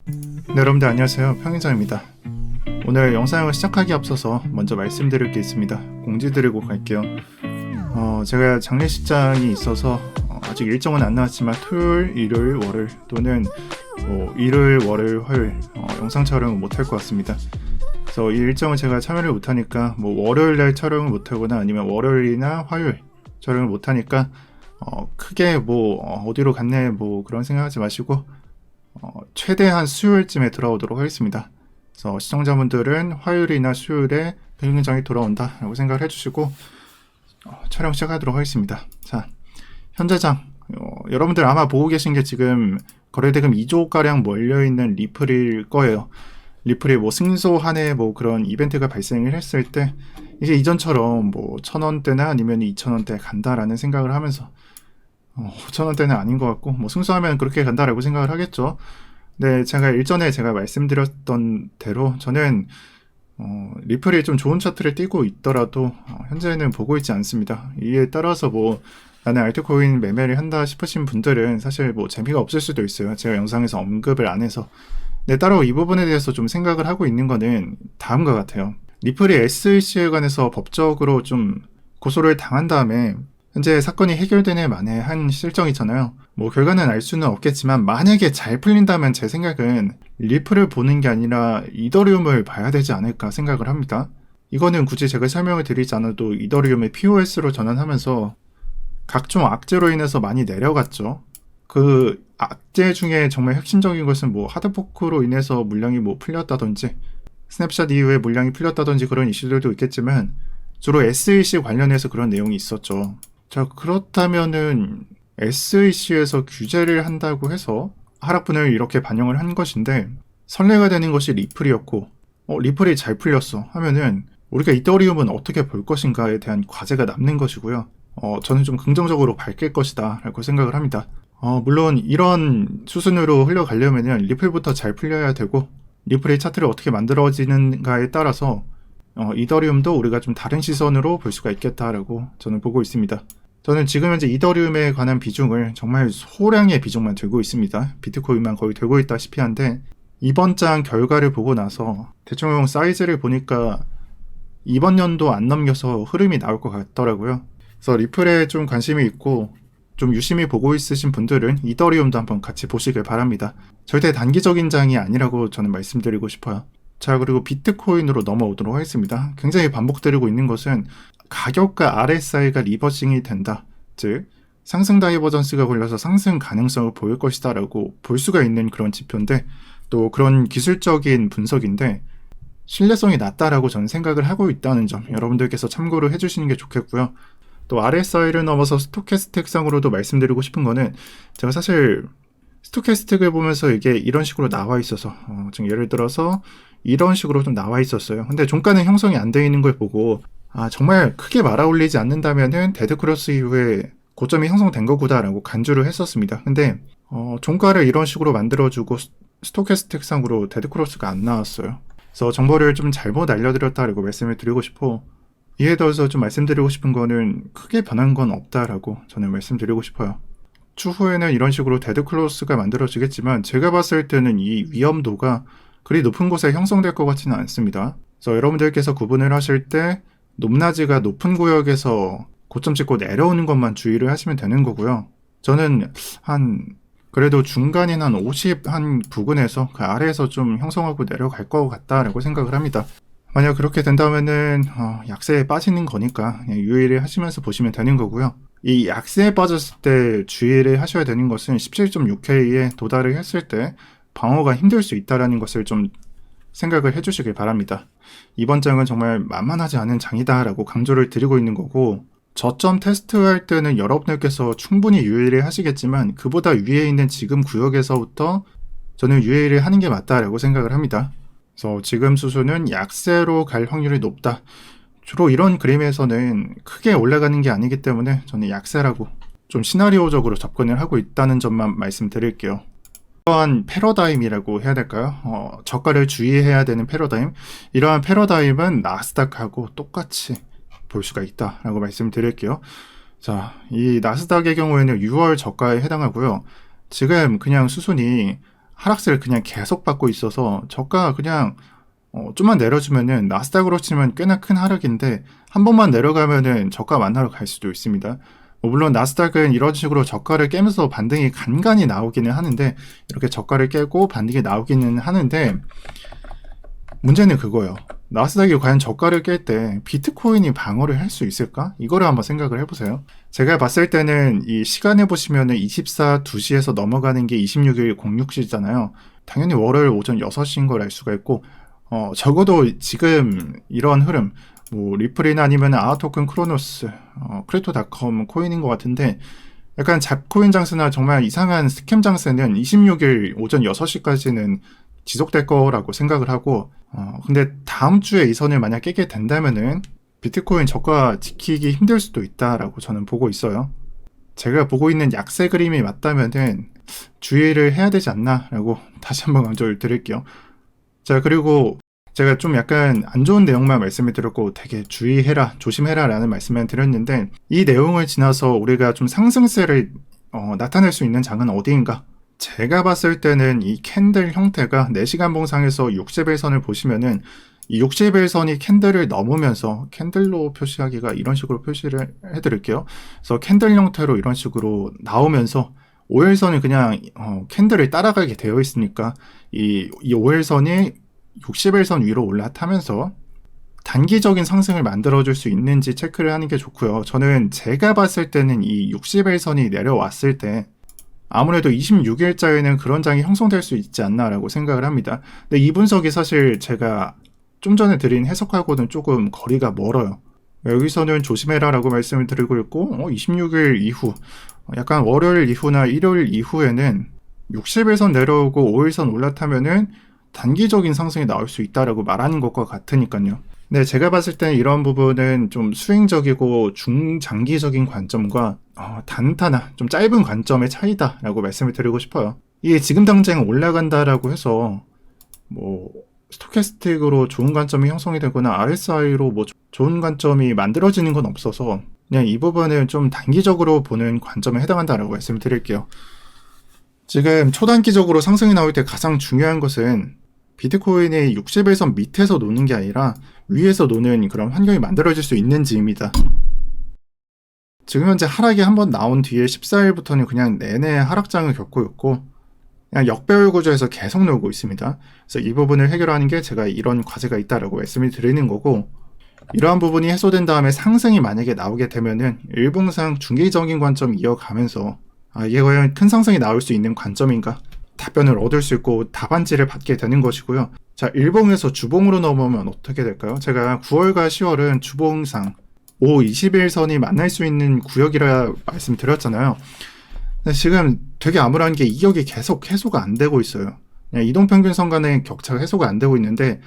네, 여러분들 안녕하세요. 평인장입니다. 오늘 영상을 시작하기 앞서서 먼저 말씀드릴 게 있습니다. 공지 드리고 갈게요. 제가 장례식장이 있어서 아직 일정은 안 나왔지만 토요일, 일요일, 월요일 또는 일요일, 월요일, 화요일 영상 촬영을 못할 것 같습니다. 그래서 이 일정을 제가 참여를 못하니까 월요일날 촬영을 못하거나 아니면 월요일이나 화요일 촬영을 못하니까 크게 어디로 갔네 그런 생각하지 마시고 최대한 수요일쯤에 돌아오도록 하겠습니다. 그래서 시청자분들은 화요일이나 수요일에 평일장이 돌아온다 라고 생각을 해주시고 촬영 시작하도록 하겠습니다. 자, 현재장 여러분들 아마 보고 계신 게 지금 거래대금 2조가량 몰려있는 리플일 거예요. 리플이 승소 한 해 그런 이벤트가 발생을 했을 때 이게 이전처럼 1,000원대나 아니면 2,000원대 간다라는 생각을 하면서 5,000원대는 아닌 것 같고 승소하면 그렇게 간다라고 생각을 하겠죠. 네, 제가 일전에 말씀드렸던 대로 저는 리플이 좀 좋은 차트를 띄고 있더라도 현재는 보고 있지 않습니다. 이에 따라서 나는 알트코인 매매를 한다 싶으신 분들은 사실 재미가 없을 수도 있어요. 제가 영상에서 언급을 안 해서. 네, 따로 이 부분에 대해서 좀 생각을 하고 있는 거는 다음과 같아요. 리플이 SEC에 관해서 법적으로 좀 고소를 당한 다음에 현재 사건이 해결되는 만에 한 실정이잖아요. 결과는 알 수는 없겠지만 만약에 잘 풀린다면 제 생각은 리플을 보는 게 아니라 이더리움을 봐야 되지 않을까 생각을 합니다. 이거는 굳이 제가 설명을 드리지 않아도 이더리움의 POS로 전환하면서 각종 악재로 인해서 많이 내려갔죠. 그 악재 중에 정말 핵심적인 것은 하드포크로 인해서 물량이 풀렸다든지 스냅샷 이후에 물량이 풀렸다든지 그런 이슈들도 있겠지만 주로 SEC 관련해서 그런 내용이 있었죠. 자, 그렇다면은 SEC에서 규제를 한다고 해서 하락분을 이렇게 반영을 한 것인데 선례가 되는 것이 리플이었고 리플이 잘 풀렸어 하면은 우리가 이더리움은 어떻게 볼 것인가에 대한 과제가 남는 것이고요. 저는 좀 긍정적으로 밝힐 것이다 라고 생각을 합니다. 물론 이런 수순으로 흘러가려면은 리플부터 잘 풀려야 되고 리플의 차트를 어떻게 만들어지는가에 따라서 이더리움도 우리가 좀 다른 시선으로 볼 수가 있겠다라고 저는 보고 있습니다. 저는 지금 현재 이더리움에 관한 비중을 정말 소량의 비중만 들고 있습니다. 비트코인만 거의 들고 있다시피 한데 이번 장 결과를 보고 나서 대충 사이즈를 보니까 이번 연도 안 넘겨서 흐름이 나올 것 같더라고요. 그래서 리플에 좀 관심이 있고 좀 유심히 보고 있으신 분들은 이더리움도 한번 같이 보시길 바랍니다. 절대 단기적인 장이 아니라고 저는 말씀드리고 싶어요. 자, 그리고 비트코인으로 넘어오도록 하겠습니다. 굉장히 반복되고 있는 것은 가격과 RSI가 리버싱이 된다. 즉 상승 다이버전스가 걸려서 상승 가능성을 보일 것이다 라고 볼 수가 있는 그런 지표인데 또 그런 기술적인 분석인데 신뢰성이 낮다라고 저는 생각을 하고 있다는 점 여러분들께서 참고를 해주시는 게 좋겠고요. 또 RSI를 넘어서 스토캐스틱상으로도 말씀드리고 싶은 거는 제가 사실 스토캐스틱을 보면서 이게 이런 식으로 나와 있어서 지금 예를 들어서 이런 식으로 좀 나와 있었어요. 근데 종가는 형성이 안 되어 있는 걸 보고 정말 크게 말아올리지 않는다면은 데드크로스 이후에 고점이 형성된 거구나 라고 간주를 했었습니다. 근데 종가를 이런 식으로 만들어주고 스토캐스틱상으로 데드크로스가 안 나왔어요. 그래서 정보를 좀 잘못 알려드렸다라고 말씀을 드리고 싶고 이에 더해서 좀 말씀드리고 싶은 거는 크게 변한 건 없다라고 저는 말씀드리고 싶어요. 추후에는 이런 식으로 데드크로스가 만들어지겠지만 제가 봤을 때는 이 위험도가 그리 높은 곳에 형성될 것 같지는 않습니다. 그래서 여러분들께서 구분을 하실 때 높낮이가 높은 구역에서 고점 찍고 내려오는 것만 주의를 하시면 되는 거고요. 저는 그래도 중간인 50 부근에서 그 아래에서 좀 형성하고 내려갈 것 같다라고 생각을 합니다. 만약 그렇게 된다면은 약세에 빠지는 거니까 유의를 하시면서 보시면 되는 거고요. 이 약세에 빠졌을 때 주의를 하셔야 되는 것은 17.6K에 도달을 했을 때 방어가 힘들 수 있다는 것을 좀 생각을 해주시길 바랍니다. 이번 장은 정말 만만하지 않은 장이다라고 강조를 드리고 있는 거고 저점 테스트할 때는 여러분들께서 충분히 유의를 하시겠지만 그보다 위에 있는 지금 구역에서부터 저는 유의를 하는 게 맞다라고 생각을 합니다. 그래서 지금 수순은 약세로 갈 확률이 높다. 주로 이런 그림에서는 크게 올라가는 게 아니기 때문에 저는 약세라고 좀 시나리오적으로 접근을 하고 있다는 점만 말씀드릴게요. 이러한 패러다임이라고 해야 될까요? 저가를 주의해야 되는 패러다임. 이러한 패러다임은 나스닥하고 똑같이 볼 수가 있다라고 말씀드릴게요. 자, 이 나스닥의 경우에는 6월 저가에 해당하고요. 지금 그냥 수순이 하락세를 그냥 계속 받고 있어서 저가 그냥 좀만 내려주면은 나스닥으로 치면 꽤나 큰 하락인데 한 번만 내려가면은 저가 만나러 갈 수도 있습니다. 물론 나스닥은 이런 식으로 저가를 깨면서 반등이 간간히 나오기는 하는데 이렇게 저가를 깨고 반등이 나오기는 하는데 문제는 그거예요. 나스닥이 과연 저가를 깰 때 비트코인이 방어를 할 수 있을까? 이거를 한번 생각을 해보세요. 제가 봤을 때는 이 시간에 보시면은 24, 2시에서 넘어가는 게 26일 06시잖아요. 당연히 월요일 오전 6시인 걸 알 수가 있고 적어도 지금 이런 흐름 뭐 리플이나 아니면 아토큰 크로노스, 크립토닷컴 코인인 것 같은데 약간 잡코인 장세나 정말 이상한 스캠 장세는 26일 오전 6시까지는 지속될 거라고 생각을 하고 근데 다음 주에 이 선을 만약 깨게 된다면은 비트코인 저가 지키기 힘들 수도 있다라고 저는 보고 있어요. 제가 보고 있는 약세 그림이 맞다면은 주의를 해야 되지 않나라고 다시 한번 강조를 드릴게요. 자, 그리고 제가 좀 약간 안 좋은 내용만 말씀을 드렸고 되게 주의해라, 조심해라 라는 말씀을 드렸는데 이 내용을 지나서 우리가 좀 상승세를 나타낼 수 있는 장은 어디인가? 제가 봤을 때는 이 캔들 형태가 4시간 봉상에서 60일선을 보시면은 이 60일선이 캔들을 넘으면서 캔들로 표시하기가 이런 식으로 표시를 해드릴게요. 그래서 캔들 형태로 이런 식으로 나오면서 5일선이 그냥 캔들을 따라가게 되어 있으니까 이 5일선이 60일선 위로 올라타면서 단기적인 상승을 만들어줄 수 있는지 체크를 하는 게 좋고요. 저는 제가 봤을 때는 이 60일선이 내려왔을 때 아무래도 26일자에는 그런 장이 형성될 수 있지 않나라고 생각을 합니다. 근데 이 분석이 사실 제가 좀 전에 드린 해석하고는 조금 거리가 멀어요. 여기서는 조심해라 라고 말씀을 드리고 있고 26일 이후 약간 월요일 이후나 일요일 이후에는 60일선 내려오고 5일선 올라타면은 단기적인 상승이 나올 수 있다라고 말하는 것과 같으니까요. 네, 제가 봤을 때는 이런 부분은 좀 수행적이고 중장기적인 관점과 단타나 좀 짧은 관점의 차이다라고 말씀을 드리고 싶어요. 이게 지금 당장 올라간다라고 해서 뭐 스토캐스틱으로 좋은 관점이 형성이 되거나 RSI로 뭐 좋은 관점이 만들어지는 건 없어서 그냥 이 부분은 좀 단기적으로 보는 관점에 해당한다라고 말씀을 드릴게요. 지금 초단기적으로 상승이 나올 때 가장 중요한 것은 비트코인이 60일선 밑에서 노는 게 아니라 위에서 노는 그런 환경이 만들어질 수 있는지입니다. 지금 현재 하락이 한번 나온 뒤에 14일부터는 그냥 내내 하락장을 겪고 있고 그냥 역배열 구조에서 계속 놀고 있습니다. 그래서 이 부분을 해결하는 게 제가 이런 과제가 있다라고 말씀을 드리는 거고 이러한 부분이 해소된 다음에 상승이 만약에 나오게 되면은 일봉상 중기적인 관점 이어가면서 이게 과연 큰 상승이 나올 수 있는 관점인가? 답변을 얻을 수 있고 답안지를 받게 되는 것이고요. 자, 일봉에서 주봉으로 넘어오면 어떻게 될까요? 제가 9월과 10월은 주봉상 5, 21선이 만날 수 있는 구역이라 말씀드렸잖아요. 근데 지금 되게 암울한 게 이격이 계속 해소가 안 되고 있어요. 이동평균선 간의 격차가 해소가 안 되고 있는데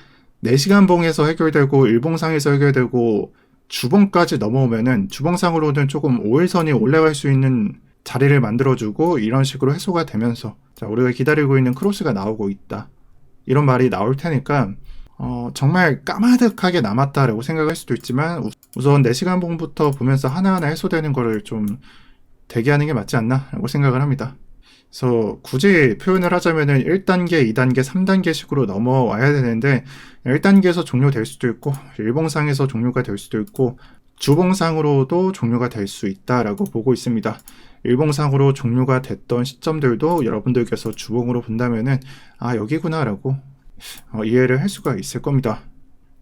4시간 봉에서 해결되고 일봉상에서 해결되고 주봉까지 넘어오면은 주봉상으로는 조금 5일선이 올라갈 수 있는 자리를 만들어주고 이런 식으로 해소가 되면서 자, 우리가 기다리고 있는 크로스가 나오고 있다. 이런 말이 나올 테니까 정말 까마득하게 남았다라고 생각할 수도 있지만 우선 4시간 봉부터 보면서 하나하나 해소되는 거를 좀 대기하는 게 맞지 않나 라고 생각을 합니다. 그래서 굳이 표현을 하자면은 1단계, 2단계, 3단계 식으로 넘어와야 되는데 1단계에서 종료될 수도 있고 일봉상에서 종료가 될 수도 있고 주봉상으로도 종료가 될 수 있다라고 보고 있습니다. 일봉상으로 종료가 됐던 시점들도 여러분들께서 주봉으로 본다면은 여기구나 라고 이해를 할 수가 있을 겁니다.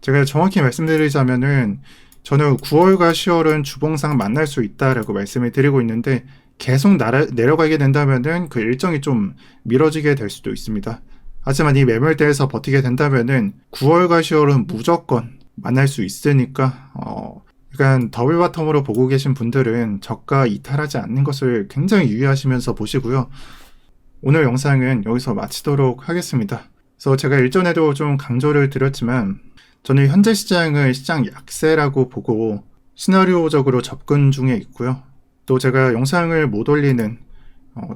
제가 정확히 말씀드리자면은 저는 9월과 10월은 주봉상 만날 수 있다라고 말씀을 드리고 있는데 계속 내려가게 된다면은 그 일정이 좀 미뤄지게 될 수도 있습니다. 하지만 이 매물대에서 버티게 된다면은 9월과 10월은 무조건 만날 수 있으니까 약간 더블 바텀으로 보고 계신 분들은 저가 이탈하지 않는 것을 굉장히 유의하시면서 보시고요. 오늘 영상은 여기서 마치도록 하겠습니다. 그래서 제가 일전에도 좀 강조를 드렸지만 저는 현재 시장을 시장 약세라고 보고 시나리오적으로 접근 중에 있고요. 또 제가 영상을 못 올리는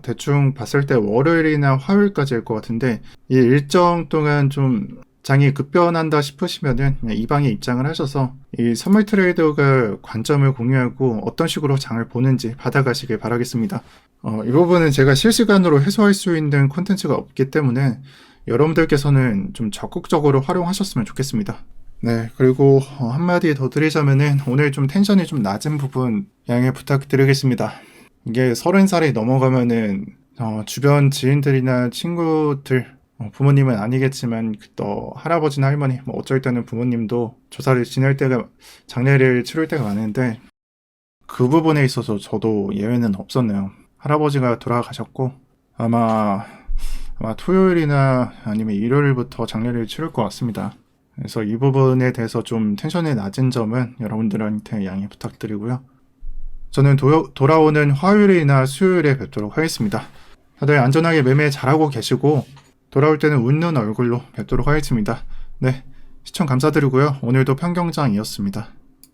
대충 봤을 때 월요일이나 화요일까지일 것 같은데 이 일정 동안 좀 장이 급변한다 싶으시면은 이 방에 입장을 하셔서 이 선물 트레이더가 관점을 공유하고 어떤 식으로 장을 보는지 받아가시길 바라겠습니다. 이 부분은 제가 실시간으로 해소할 수 있는 콘텐츠가 없기 때문에 여러분들께서는 좀 적극적으로 활용하셨으면 좋겠습니다. 네, 그리고 한마디 더 드리자면은 오늘 좀 텐션이 좀 낮은 부분 양해 부탁드리겠습니다. 이게 30살이 넘어가면은 주변 지인들이나 친구들, 부모님은 아니겠지만 할아버지나 할머니, 뭐 어쩔 때는 부모님도 조사를 지낼 때가, 장례를 치를 때가 많은데 그 부분에 있어서 저도 예외는 없었네요. 할아버지가 돌아가셨고 아마 토요일이나 아니면 일요일부터 장례를 치를 것 같습니다. 그래서 이 부분에 대해서 좀 텐션이 낮은 점은 여러분들한테 양해 부탁드리고요. 저는 돌아오는 화요일이나 수요일에 뵙도록 하겠습니다. 다들 안전하게 매매 잘하고 계시고 돌아올 때는 웃는 얼굴로 뵙도록 하겠습니다. 네, 시청 감사드리고요. 오늘도 편경장이었습니다.